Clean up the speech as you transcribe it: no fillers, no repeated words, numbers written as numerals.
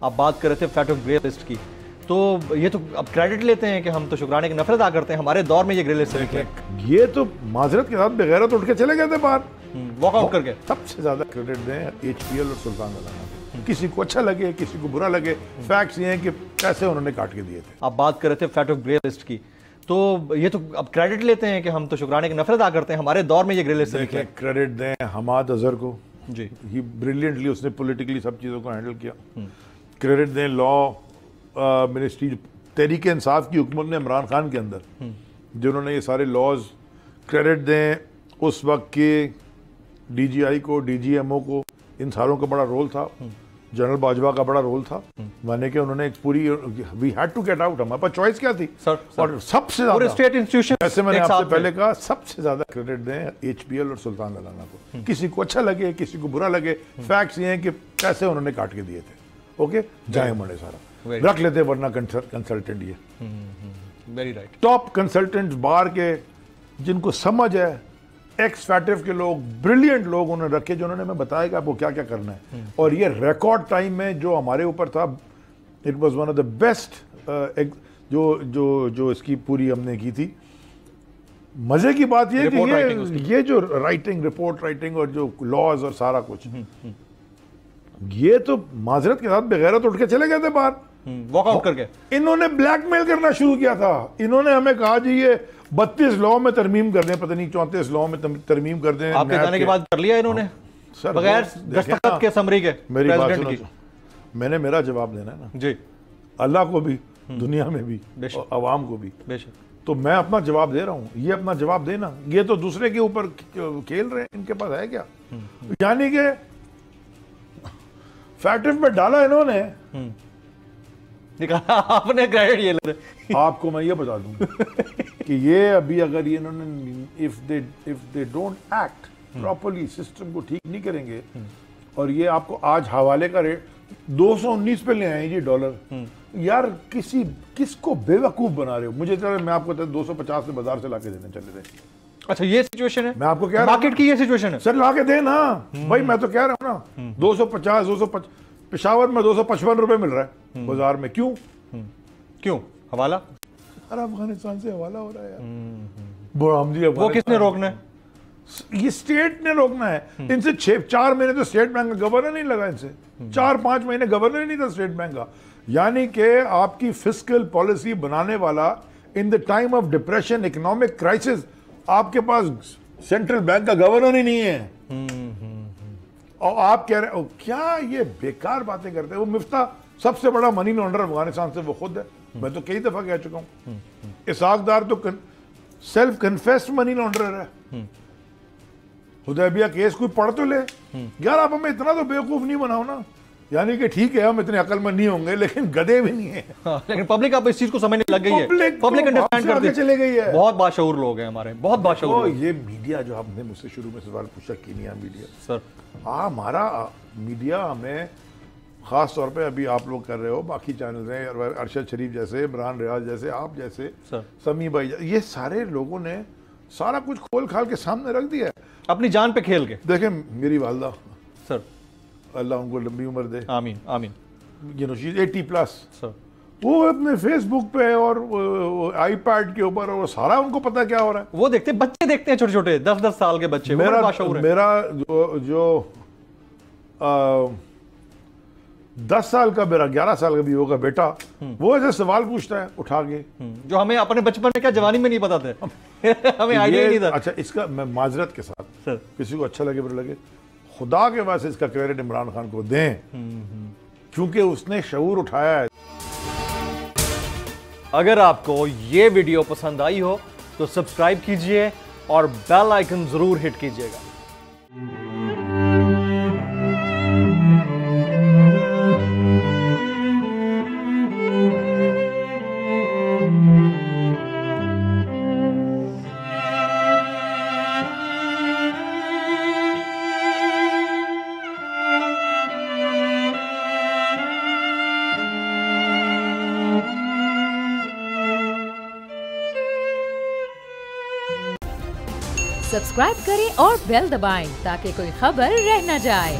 آپ بات کر رہے تھے فیٹ آف گرے لسٹ کی، تو یہ تو اب کریڈٹ لیتے ہیں کہ ہم تو شکرانے کی نفرت ادا کرتے ہیں، ہمارے دور میں یہ گرے لسٹ ہے، یہ تو معذرت کے ساتھ بغیرت اٹھ کے چلے گئے تھے باہر واک آؤٹ کر کے۔ سب سے زیادہ کریڈٹ دیں ایچ پی ایل اور سلطان مولانا، کسی کو اچھا لگے کسی کو برا لگے، فیکٹس یہ ہیں کہ پیسے انہوں نے کاٹ کے دیے تھے۔ آپ بات کر رہے تھے فیٹ آف گرے لسٹ کی، تو یہ تو اب کریڈٹ لیتے ہیں کہ ہم تو شکرانے کی نفرت ادا کرتے ہیں، ہمارے دور میں یہ گرے لسٹ ہے۔ کریڈٹ دیں حماد اظہر کو، جی ہی بریلینٹلی اس نے پولیٹیکلی سب چیزوں کو ہینڈل کیا۔ کریڈٹ دیں لا منسٹری تحریک انصاف کی حکومت نے عمران خان کے اندر جنہوں نے یہ سارے لاز، کریڈٹ دیں اس وقت کے ڈی جی آئی کو، ڈی جی ایم او کو، ان ساروں کا بڑا رول تھا، جنرل باجوہ کا بڑا رول تھا، مانے کہ انہوں نے ایک پوری we had to get out, ہمارے پاس چوائس کیا تھی؟ اور سب سے زیادہ اسٹیٹ انسٹیٹیوشن، ایسے میں نے آپ سے پہلے کہا سب سے زیادہ کریڈٹ دیں ایچ پی ایل اور سلطان مولانا کو، کسی کو اچھا لگے کسی کو برا لگے، فیکٹس یہ ہیں کہ پیسے انہوں نے کاٹ کے دیے تھے۔ اوکے جائیں مڑے سارا رکھ لیتے ورنہ کنسلٹنٹ یہ ویری رائٹ، ٹاپ کنسلٹنٹ بار کے جن کو سمجھ ہے، ایکس فیٹو کے لوگ، بریلینٹ لوگ انہوں نے رکھے جنہوں نے ہمیں بتایا کہ آپ کو کیا کیا کرنا ہے، اور یہ ریکارڈ ٹائم میں جو ہمارے اوپر تھا، it was one of the best جو اس کی پوری ہم نے کی تھی۔ مزے کی بات یہ کہ یہ جو رائٹنگ، رپورٹ رائٹنگ اور جو لاز اور سارا کچھ، یہ تو معذرت کے ساتھ بغیرت اٹھ کے چلے گئے تھے باہر واک آؤٹ کر کے۔ انہوں نے بلیک میل کرنا شروع کیا تھا، انہوں نے ہمیں کہا جی یہ 32 لاء میں ترمیم کر دیں، پتہ نہیں 34 لاء میں ترمیم کر دیں۔ آپ کے جانے کے بعد کر لیا انہوں نے بغیر دستخط کے سمری کے؟ میری بات سنو، میں نے میرا جواب دینا ہے نا جی، اللہ کو بھی، دنیا میں بھی، عوام کو بھی، بے شک، تو میں اپنا جواب دے رہا ہوں، یہ اپنا جواب دینا، یہ تو دوسرے کے اوپر کھیل رہے ہیں، ان کے پاس ہے کیا؟ یعنی کہ فیکٹری پہ ڈالا انہوں نے، آپ نے کریڈٹ یہ لے رہے۔ آپ کو میں یہ بتا دوں کہ یہ ابھی اگر یہ انہوں نے if they don't act properly، system کو ٹھیک نہیں کریں گے، اور یہ آپ کو آج حوالے کا ریٹ 219 پہ لے آئیں جی ڈالر، یار کس کو بے وقوف بنا رہے ہو؟ مجھے میں آپ کو 250 سے بازار سے لا کے دینے چلے تھے۔ اچھا یہ سچویشن ہے، میں آپ کو کہہ رہا ہوں مارکیٹ کی یہ سچویشن ہے سر، لا کے دیں نا بھائی، میں تو کہہ رہا ہوں نا 250 پشاور میں 255 روپے مل رہا ہے بازار میں، کیوں حوالہ؟ ارے افغانستان سے حوالہ ہو رہا ہے یار، وہ کس نے روکنا ہے؟ یہ اسٹیٹ نے روکنا ہے۔ ان سے 4 مہینے تو اسٹیٹ بینک کا گورنر نہیں لگا، ان سے 4-5 مہینے گورنر ہی نہیں تھا اسٹیٹ بینک کا، یعنی کہ آپ کی فسکل پالیسی بنانے والا in the time of depression, economic crisis, آپ کے پاس سینٹرل بینک کا گورنر ہی نہیں ہے، اور آپ کہہ رہے ہو کیا یہ بیکار باتیں کرتے ہیں۔ وہ مفتاح سب سے بڑا منی لانڈر افغانستان سے وہ خود ہے، میں تو کئی دفعہ کہہ چکا ہوں۔ اسحاق ڈار تو سیلف کنفیسڈ منی لانڈرر ہے۔ حدیبیہ کیس کوئی پڑھ تو لے یار، آپ ہمیں اتنا تو بیوقوف نہیں بناؤ نا، یعنی کہ ٹھیک ہے ہم اتنے عقل مند نہیں ہوں گے لیکن گدھے بھی نہیں ہیں، لیکن پبلک اب اس چیز کو سمجھنے لگ گئی ہے، پبلک انڈرسٹینڈ کرتی ہے، چلے گئی ہے، بہت باشعور لوگ ہیں ہمارے، بہت باشعور۔ یہ میڈیا جو آپ نے مجھ سے شروع میں سوال پوچھا کہ نہیں میڈیا، سر ہمارا میڈیا ہمیں خاص طور پہ ابھی آپ لوگ کر رہے ہو، باقی چینل ہیں، ارشد شریف جیسے، عمران ریاض جیسے، آپ جیسے، سمیع بھائی، یہ سارے لوگوں نے سارا کچھ کھول کھال کے سامنے رکھ دیا ہے، اپنی جان پہ کھیل کے۔ دیکھیں میری والدہ، سر اللہ ان کو لمبی عمر دے، آمین آمین، you know she's 80+، سر وہ اپنے فیس بک پہ اور آئی پیڈ کے اوپر، اور سارا ان کو پتا کیا ہو رہا ہے، وہ دیکھتے ہیں، بچے دیکھتے ہیں، چھوٹے چھوٹے 10 سال کے بچے۔ میرا جو 10 سال کا، میرا 11 سال کا بھی ہوگا بیٹا، وہ ایسے سوال پوچھتا ہے اٹھا کے جو ہمیں اپنے بچپن میں کیا جوانی میں نہیں پتا تھے، ہمیں آئیڈیا ہی نہیں تھا۔ اچھا اس کا میں معذرت کے ساتھ، کسی کو اچھا لگے برا لگے، خدا کے واسطے اس کا کریڈٹ عمران خان کو دیں، کیونکہ اس نے شعور اٹھایا ہے۔ اگر آپ کو یہ ویڈیو پسند آئی ہو تو سبسکرائب کیجئے اور بیل آئیکن ضرور ہٹ کیجئے گا۔ سبسکرائب کریں اور بیل دبائیں تاکہ کوئی خبر رہ نہ جائے۔